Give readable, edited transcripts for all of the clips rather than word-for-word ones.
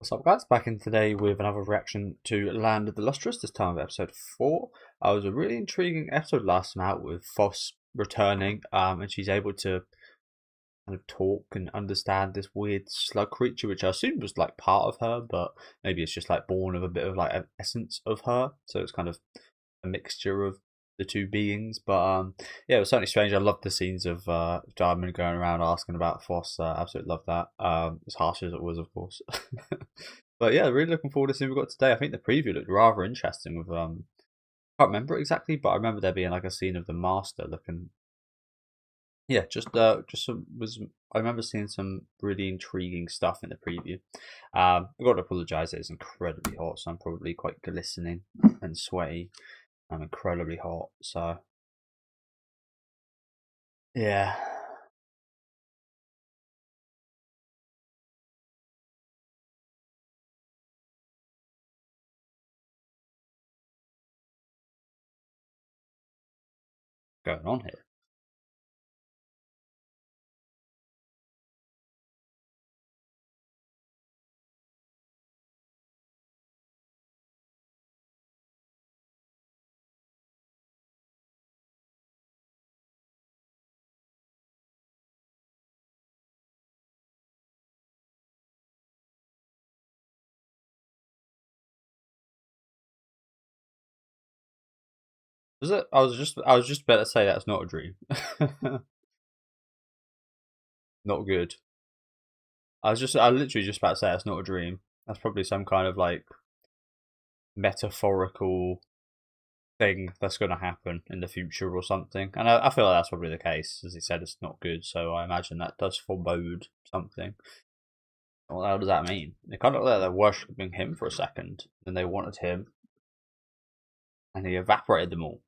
What's up, guys? Back in today with another reaction to Land of the Lustrous, this time of episode 4. It was a really intriguing episode last time out with Foss returning, and she's able to kind of talk and understand this weird slug creature, which I assumed was like part of her, but maybe it's just like born of a bit of like an essence of her. So it's kind of a mixture of the two beings. But yeah, it was certainly strange. I loved the scenes of Diamond going around asking about Foss. Absolutely love that. As harsh as it was, of course. But yeah, really looking forward to seeing what we've got today. I think the preview looked rather interesting with I can't remember it exactly, but I remember there being like a scene of the master looking. Yeah, just some, was I remember seeing some really intriguing stuff in the preview. I've got to apologise, it's incredibly hot, so I'm probably quite glistening and sweaty. I'm incredibly hot, so yeah. Going on here. Was it? I was just about to say that's not a dream. Not good. I literally just about to say that's not a dream. That's probably some kind of like metaphorical thing that's going to happen in the future or something. And I feel like that's probably the case. As he said, it's not good, so I imagine that does forebode something. What the hell does that mean? It kind of looked like they're worshipping him for a second, and they wanted him, and he evaporated them all.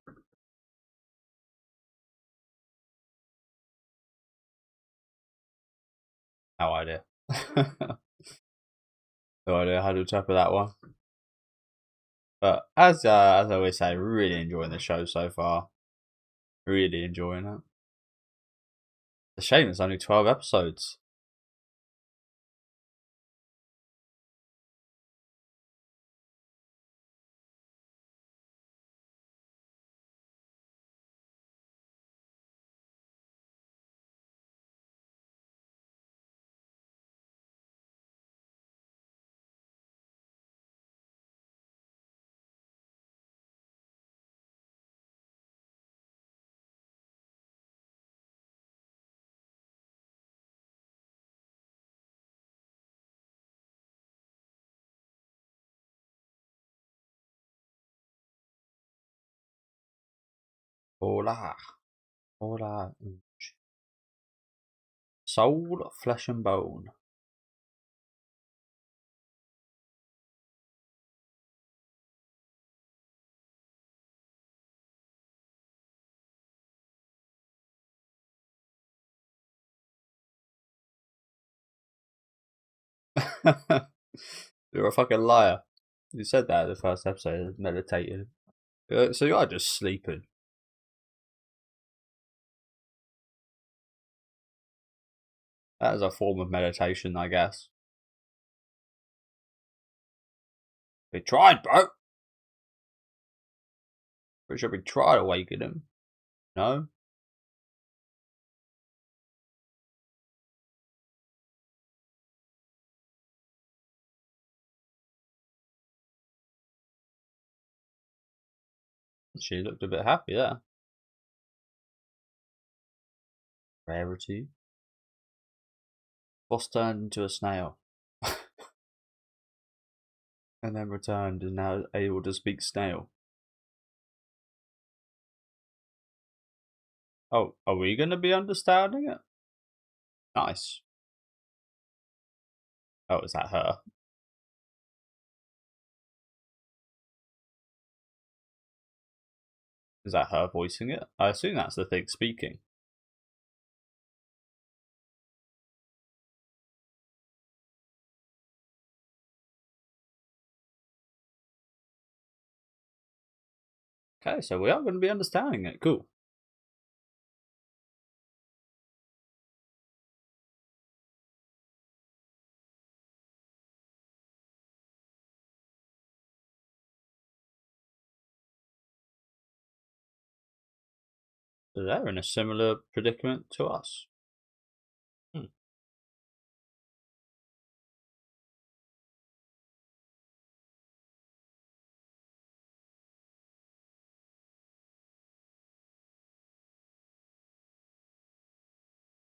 No idea. No idea how to interpret that one. But as I always say, really enjoying the show so far. Really enjoying it. It's a shame it's only 12 episodes. Hola. Hola. Soul, flesh and bone. You're a fucking liar. You said that in the first episode, meditating. So you are just sleeping. That is a form of meditation, I guess. We tried, bro. Pretty sure we tried awakening him. No? She looked a bit happy there. Rarity. Boss turned into a snail. And then returned and now able to speak snail. Oh, are we going to be understanding it? Nice. Oh, is that her? Is that her voicing it? I assume that's the thing speaking. Okay, so we are going to be understanding it. Cool. they're in a similar predicament to us. Hmm.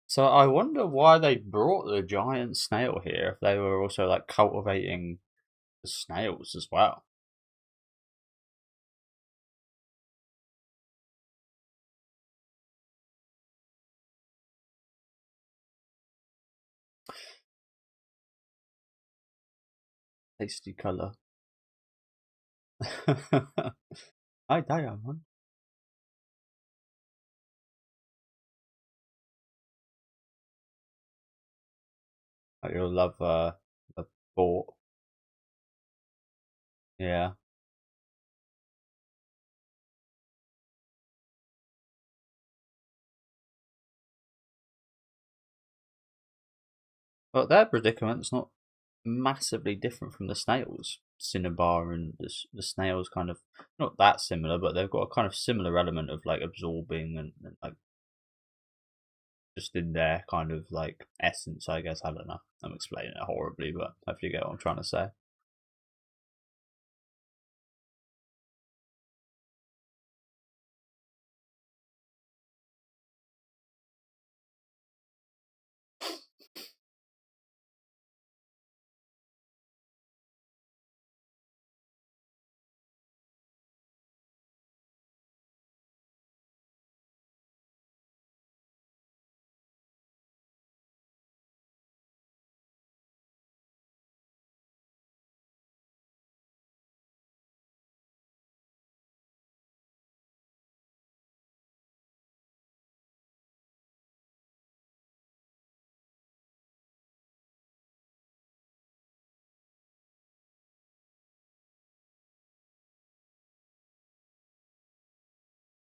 So I wonder why they brought the giant snail here if they were also like cultivating the snails as well. Tasty colour. I diamond. You'll love the fort. Yeah. But their predicament's not massively different from the snails. Cinnabar and the snails kind of not that similar, but they've got a kind of similar element of like absorbing and like just in their kind of like essence, I guess. I don't know. I'm explaining it horribly, but hopefully you get what I'm trying to say.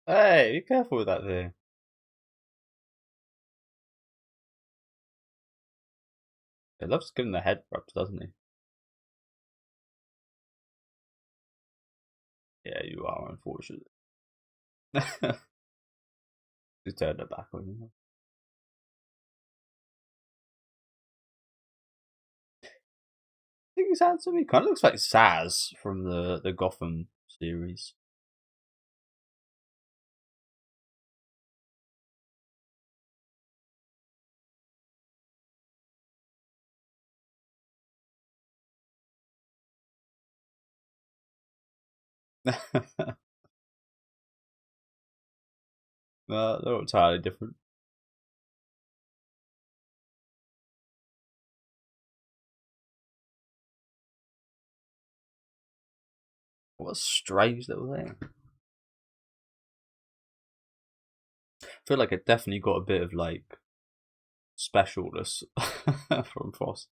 Hey, be careful with that thing. He loves giving the head rubs, doesn't he? Yeah, you are, unfortunately. Just turned it back on you. I think he's handsome. He kind of looks like Saz from the Gotham series. They're all entirely different. What a strange little thing. I feel like it definitely got a bit of like specialness from Frost.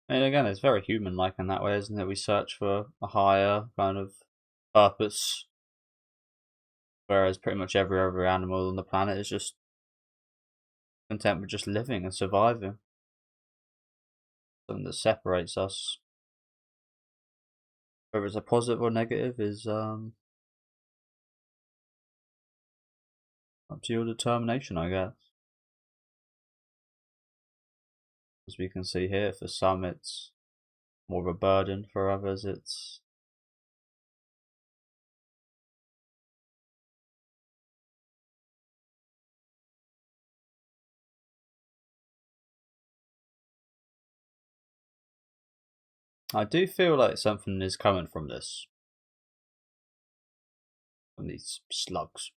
And again, it's very human-like in that way, isn't it? We search for a higher kind of purpose, whereas pretty much every other animal on the planet is just content with just living and surviving. Something that separates us whether it's a positive or negative is up to your determination, I guess. As we can see here, for some it's more of a burden, for others it's I do feel like something is coming from this. From these slugs.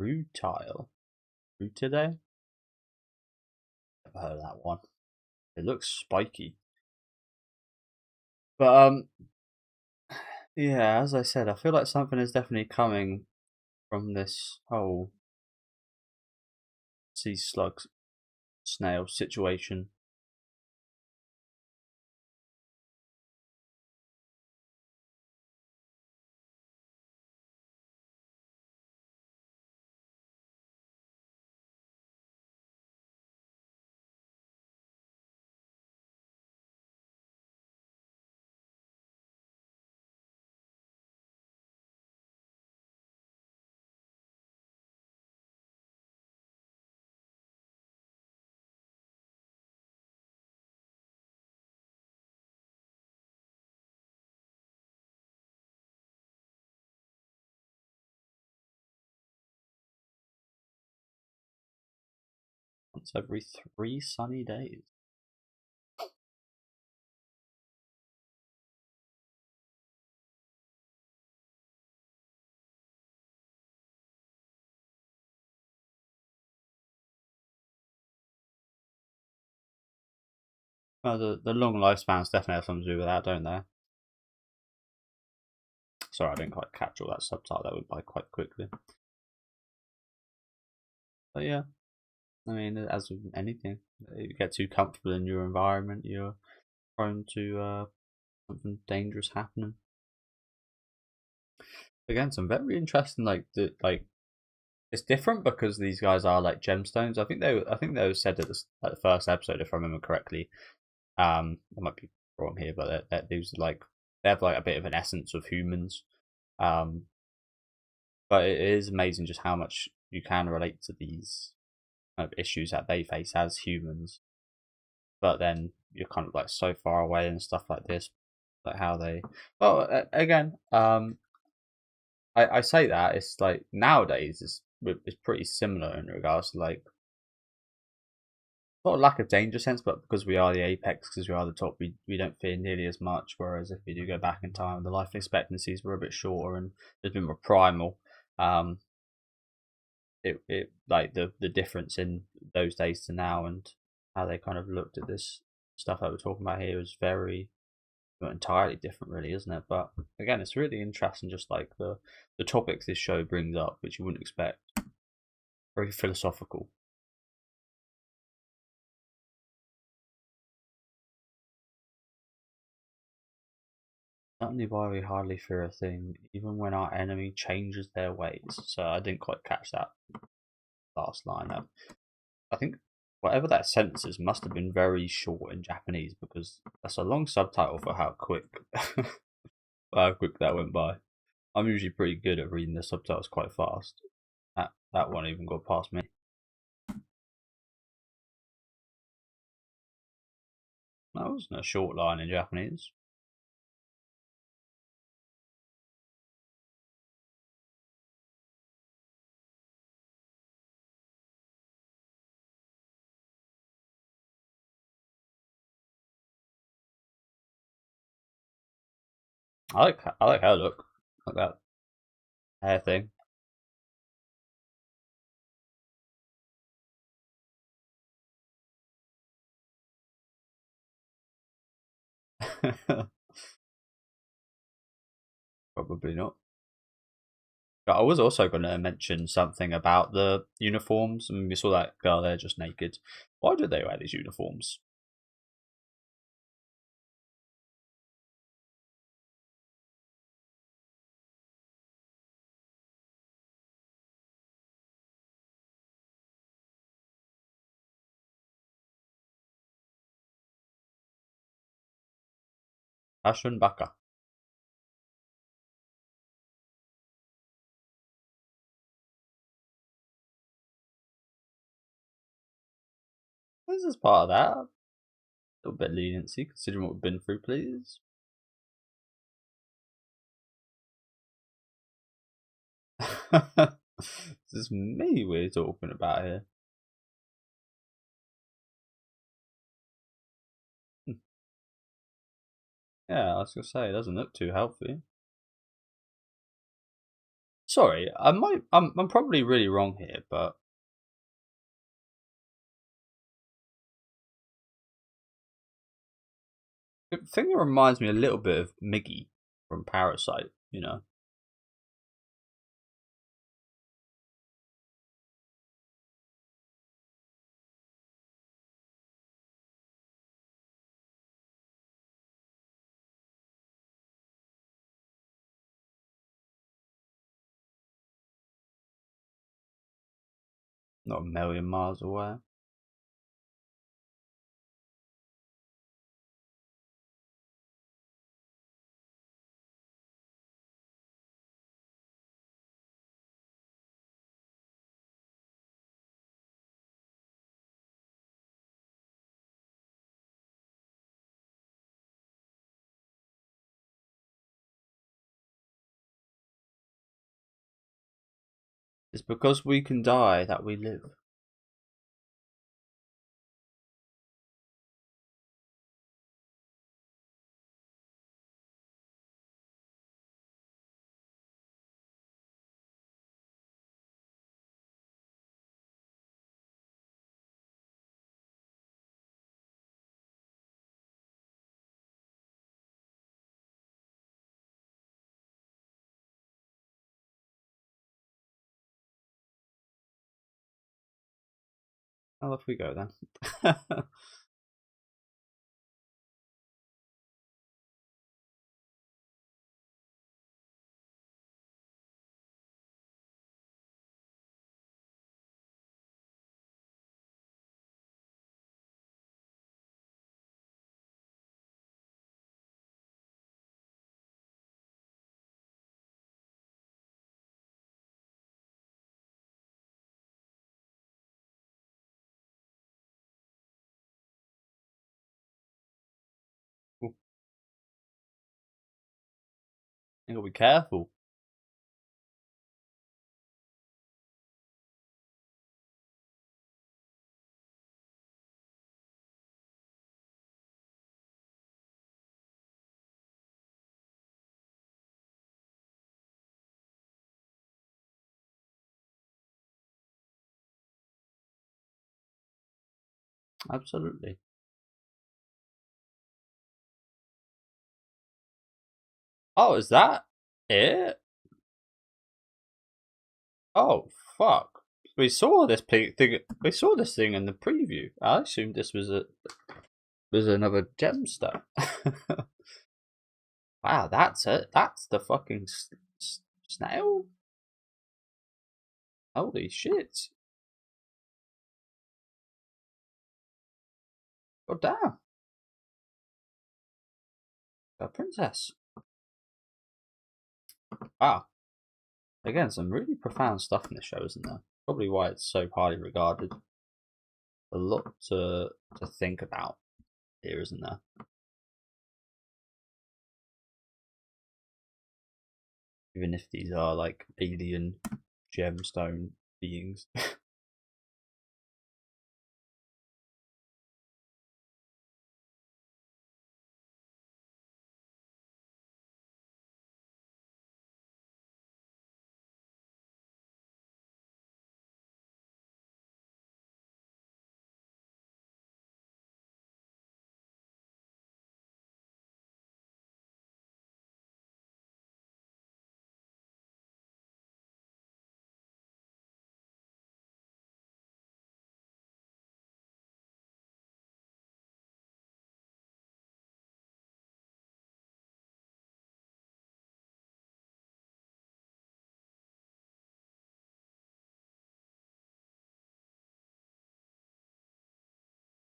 Rutile. Rutidae? Never heard of that one. It looks spiky. But yeah, as I said, I feel like something is definitely coming from this whole sea slug snail situation. Once every 3 sunny days. Well, the long lifespans definitely have something to do with that, don't they? Sorry, I didn't quite catch all that subtitle. That went by quite quickly. But yeah, I mean, as with anything, if you get too comfortable in your environment, you're prone to something dangerous happening. Again, some very interesting, it's different because these guys are like gemstones. I think they said at the first episode, if I remember correctly. I might be wrong here, but these like they have like a bit of an essence of humans. Um, but it is amazing just how much you can relate to these kind of issues that they face as humans. But then you're kind of like so far away and stuff like this, like how they. Well, again, I say that it's like nowadays it's pretty similar in regards to like not a lack of danger sense, but because we are the apex, because we are the top, we don't fear nearly as much. Whereas if we do go back in time, the life expectancies were a bit shorter and there's been more primal. Um, it like the difference in those days to now and how they kind of looked at this stuff that we're talking about here is very not entirely different, really, isn't it? But again, it's really interesting, just like the topics this show brings up, which you wouldn't expect. Very philosophical. Certainly why we hardly fear a thing, even when our enemy changes their ways. So I didn't quite catch that last line. I think whatever that sentence is must have been very short in Japanese because that's a long subtitle for how quick that went by. I'm usually pretty good at reading the subtitles quite fast. That one even got past me. That wasn't a short line in Japanese. I like her look, like that hair thing. Probably not. But I was also going to mention something about the uniforms. I mean, we saw that girl there just naked. Why do they wear these uniforms? Ashun Baka. This is part of that. A little bit of leniency, considering what we've been through, please. This is me we're talking about here. Yeah, I was gonna say, it doesn't look too healthy. Sorry, I'm probably really wrong here, but I think it reminds me a little bit of Miggy from Parasite, you know. Not a million miles away. It's because we can die that we live. Well, off we go then. You gotta be careful. Absolutely. Oh, is that it? Oh, fuck. We saw this thing. We saw this thing in the preview. I assumed this was another gemstone. Wow, that's it. That's the fucking snail. Holy shit! God damn, a princess. Wow. Again, some really profound stuff in this show, isn't there? Probably why it's so highly regarded. A lot to think about here, isn't there? Even if these are like alien gemstone beings.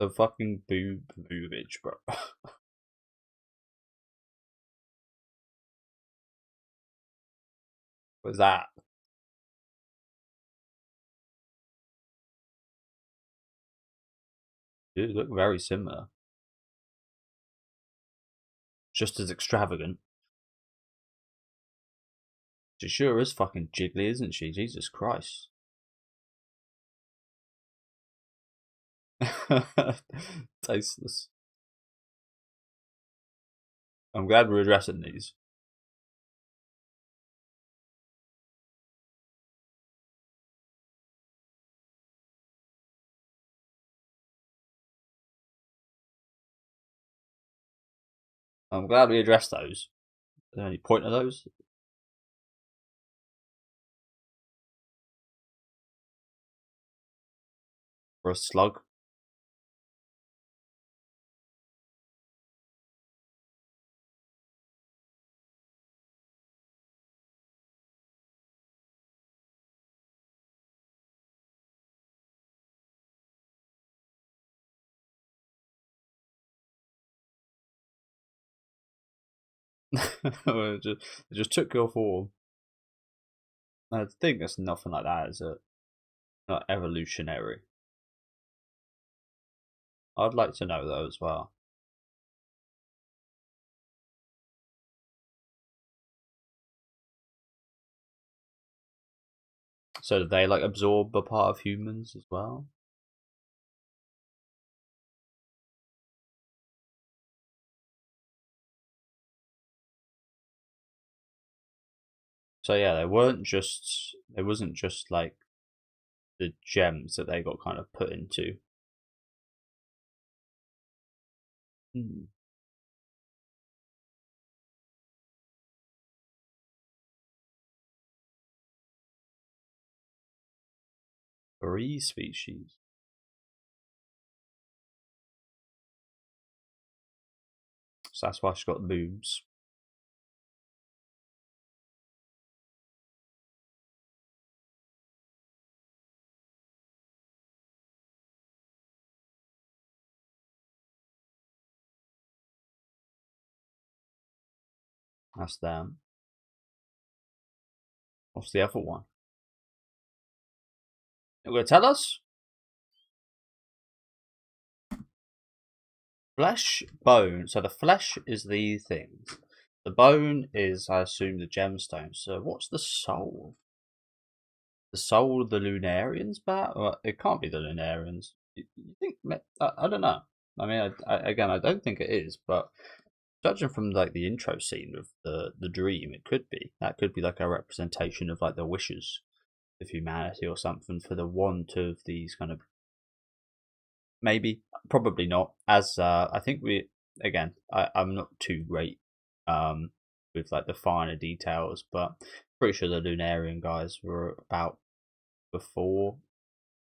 The fucking boobage, bro. What's that? Dude, look very similar. Just as extravagant. She sure is fucking jiggly, isn't she? Jesus Christ. Tasteless. I'm glad we're addressing these. I'm glad we addressed those. Is there any point of those? For a slug? it just took your form. I think it's nothing like that, is it? Not evolutionary. I'd like to know though as well. So do they like absorb a part of humans as well? So yeah, it wasn't just like the gems that they got kind of put into. Hmm. 3 species. So that's why she's got boobs. That's them. What's the other one? You're gonna tell us? Flesh, bone. So the flesh is these things. The bone is, I assume, the gemstone. So what's the soul? The soul of the Lunarians, bat? Well, it can't be the Lunarians. You think? I don't know. I mean, again, I don't think it is, but judging from like the intro scene of the dream, it could be. That could be like a representation of like the wishes of humanity or something for the want of these kind of, maybe, probably not. As I think I'm not too great with like the finer details, but pretty sure the Lunarian guys were about before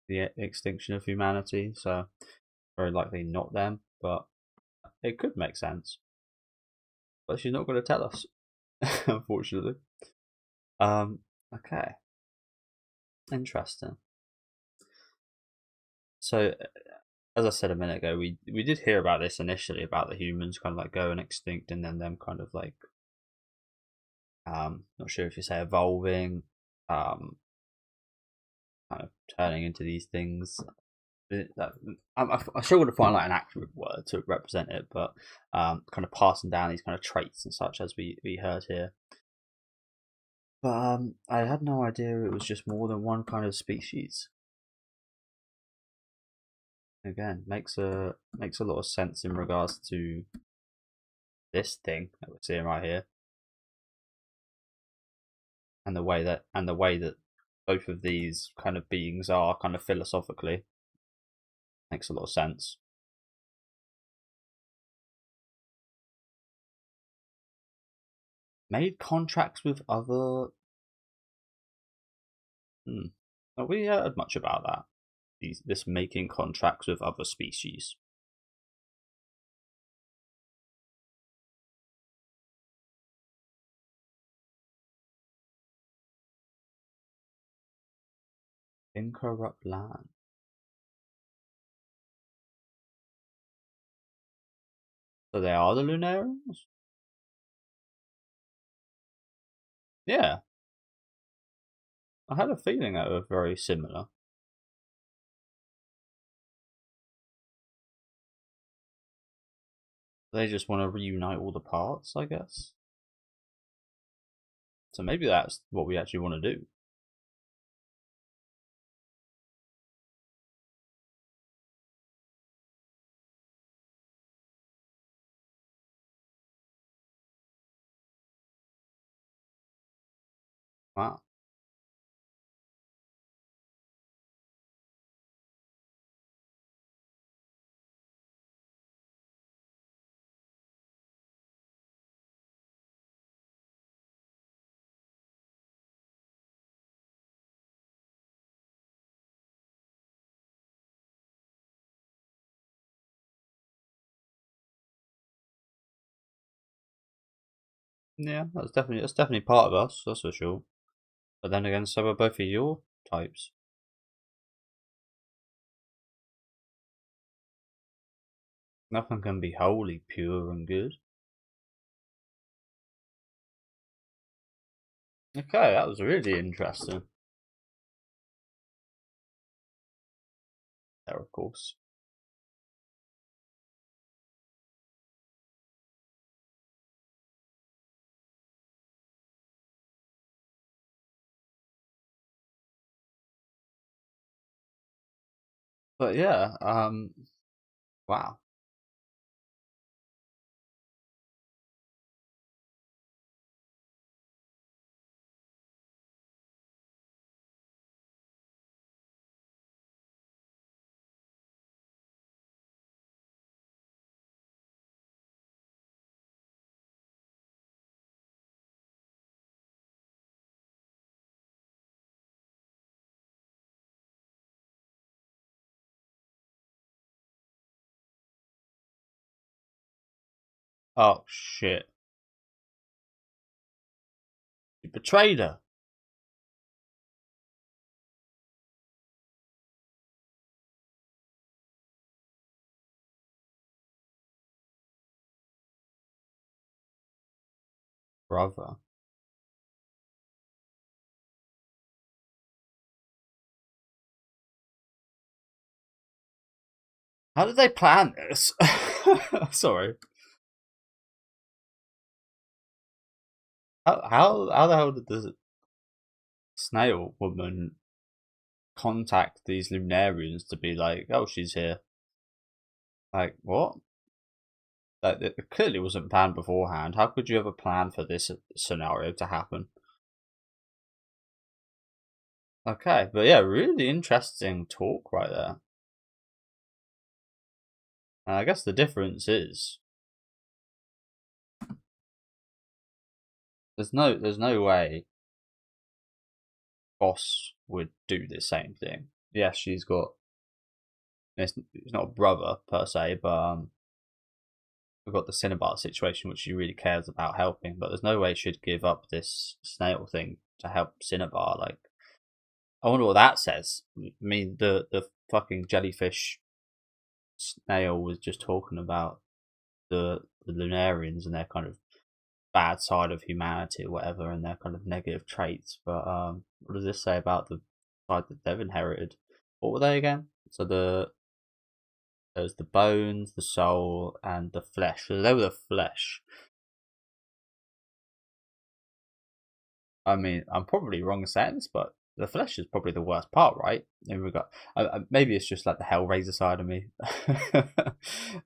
the extinction of humanity, so very likely not them, but it could make sense. But she's not going to tell us, unfortunately. Um, okay, interesting. So, as I said a minute ago, we did hear about this initially about the humans kind of like going extinct and then them kind of like not sure if you say evolving, kind of turning into these things. I struggle to find like an accurate word to represent it, but kind of passing down these kind of traits and such as we heard here. But I had no idea it was just more than one kind of species. Again, makes a lot of sense in regards to this thing that we're seeing right here, and the way that both of these kind of beings are kind of philosophically makes a lot of sense. Made contracts with other. Hmm. Have we heard much about that? This making contracts with other species. Incorrupt land. So they are the Lunarians? Yeah. I had a feeling they were very similar. They just want to reunite all the parts, I guess. So maybe that's what we actually want to do. Wow. Yeah, that's definitely part of us, that's for sure. But then again, so are both of your types. Nothing can be wholly pure and good. Okay, that was really interesting. There, of course. But yeah, wow. Oh shit. You betrayed her, brother. How did they plan this? Sorry. How the hell did the snail woman contact these Lunarians to be like, oh, she's here? Like, what? Like, it clearly wasn't planned beforehand. How could you ever plan for this scenario to happen? Okay, but yeah, really interesting talk right there. And I guess the difference is there's no way Boss would do the same thing. Yes, she's got it's not a brother per se, but we've got the Cinnabar situation, which she really cares about helping. But there's no way she'd give up this snail thing to help Cinnabar. Like, I wonder what that says. I mean, the fucking jellyfish snail was just talking about the Lunarians and their kind of bad side of humanity or whatever, and their kind of negative traits. But what does this say about the side that they've inherited? What were they again? So there's the bones, the soul, and the flesh. So they were the flesh. I mean, I'm probably wrong in saying this, but the flesh is probably the worst part, right? In regard, maybe it's just like the Hellraiser side of me.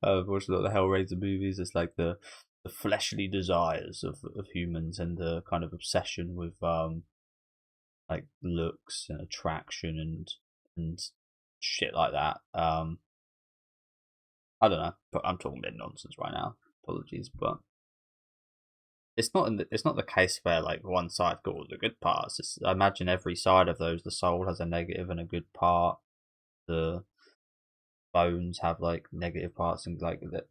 I've watched a lot of the Hellraiser movies. It's like the fleshly desires of humans and the kind of obsession with like looks and attraction and shit like that. I don't know, but I'm talking a bit nonsense right now. Apologies, but it's not the case where like one side got all the good parts. I imagine every side of those, the soul has a negative and a good part. The bones have like negative parts and like that.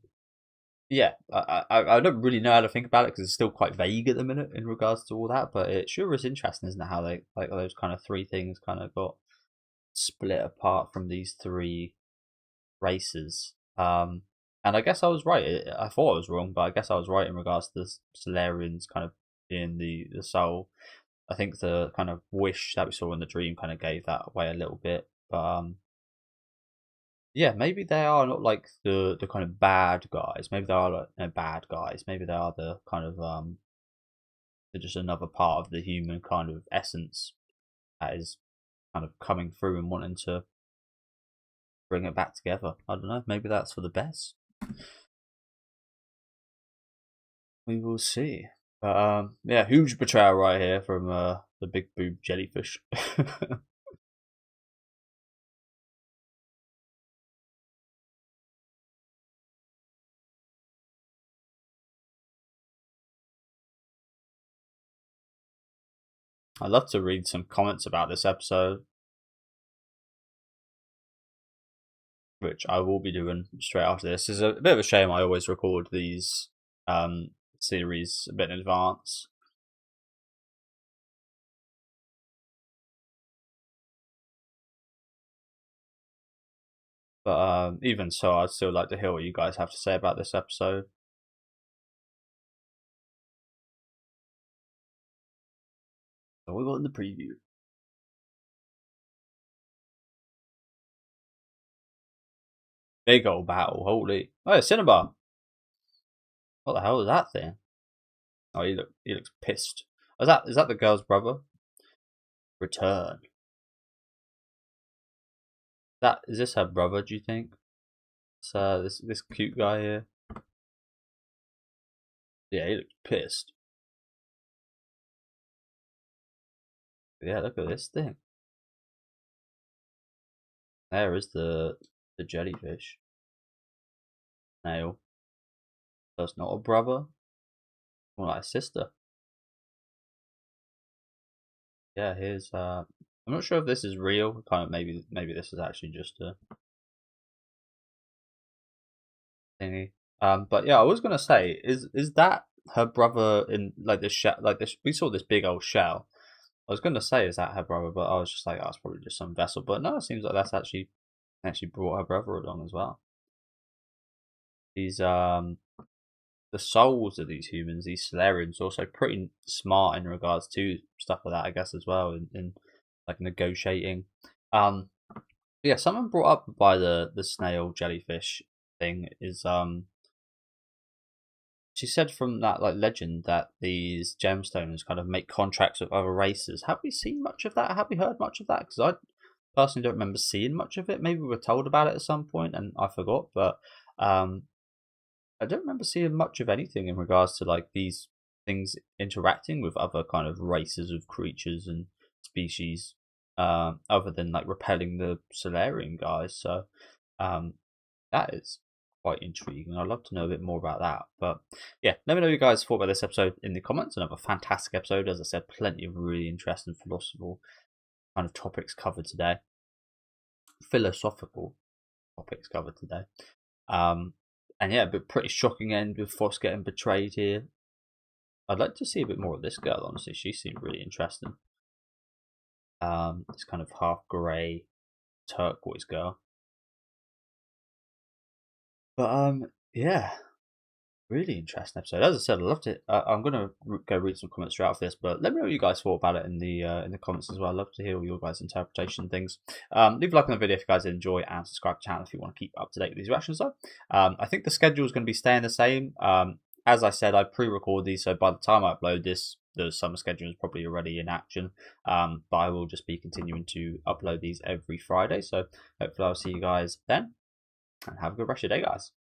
Yeah, I don't really know how to think about it because it's still quite vague at the minute in regards to all that. But it sure is interesting, isn't it? How they like those kind of three things kind of got split apart from these three races. And I guess I was right. I thought I was wrong, but I guess I was right in regards to the Solarians kind of being the soul. I think the kind of wish that we saw in the dream kind of gave that away a little bit. But yeah, maybe they are not like the kind of bad guys. Maybe they are like bad guys. Maybe they are the kind of they're just another part of the human kind of essence that is kind of coming through and wanting to bring it back together. I don't know. Maybe that's for the best. We will see. But yeah, huge betrayal right here from the big boob jellyfish. I'd love to read some comments about this episode, which I will be doing straight after this. It's a bit of a shame I always record these series a bit in advance. But even so, I'd still like to hear what you guys have to say about this episode. So we got in the preview. Big old battle, holy. Oh, Cinnabar. What the hell is that thing? Oh, he looks pissed. Is that the girl's brother? Return. Is this her brother? Do you think? It's this cute guy here. Yeah, he looks pissed. Yeah, look at this thing. There is the jellyfish. Nail. That's not a brother. More like a sister. Yeah, here's I'm not sure if this is real. Kind of maybe this is actually just a thingy. But yeah, I was gonna say, is that her brother in like this shell? Like this, we saw this big old shell. I was gonna say, is that her brother? But I was just like, oh, it's probably just some vessel. But no, it seems like that's actually brought her brother along as well. These the souls of these humans, these Solarians, also pretty smart in regards to stuff like that, I guess, as well, in like negotiating. Yeah, someone brought up by the snail jellyfish thing is she said from that like legend that these gemstones kind of make contracts with other races. Have we seen much of that? Have we heard much of that? Because I personally don't remember seeing much of it. Maybe we were told about it at some point and I forgot, but I don't remember seeing much of anything in regards to like these things interacting with other kind of races of creatures and species, other than like repelling the Solarian guys. So that is quite intriguing. I'd love to know a bit more about that. But yeah, let me know what you guys thought about this episode in the comments. Another fantastic episode. As I said, plenty of really interesting philosophical kind of topics covered today. Philosophical topics covered today. And yeah, but pretty shocking end with Foss getting betrayed here. I'd like to see a bit more of this girl, honestly. She seemed really interesting. This kind of half grey turquoise girl. But yeah, really interesting episode. As I said, I loved it. I'm gonna go read some comments throughout this, but let me know what you guys thought about it in the comments as well. I'd love to hear all your guys' interpretation of things. Leave a like on the video if you guys enjoy, and subscribe to the channel if you want to keep up to date with these reactions. Though, I think the schedule is going to be staying the same. As I said, I pre-record these, so by the time I upload this, the summer schedule is probably already in action. But I will just be continuing to upload these every Friday. So hopefully I'll see you guys then, and have a good rest of your day, guys.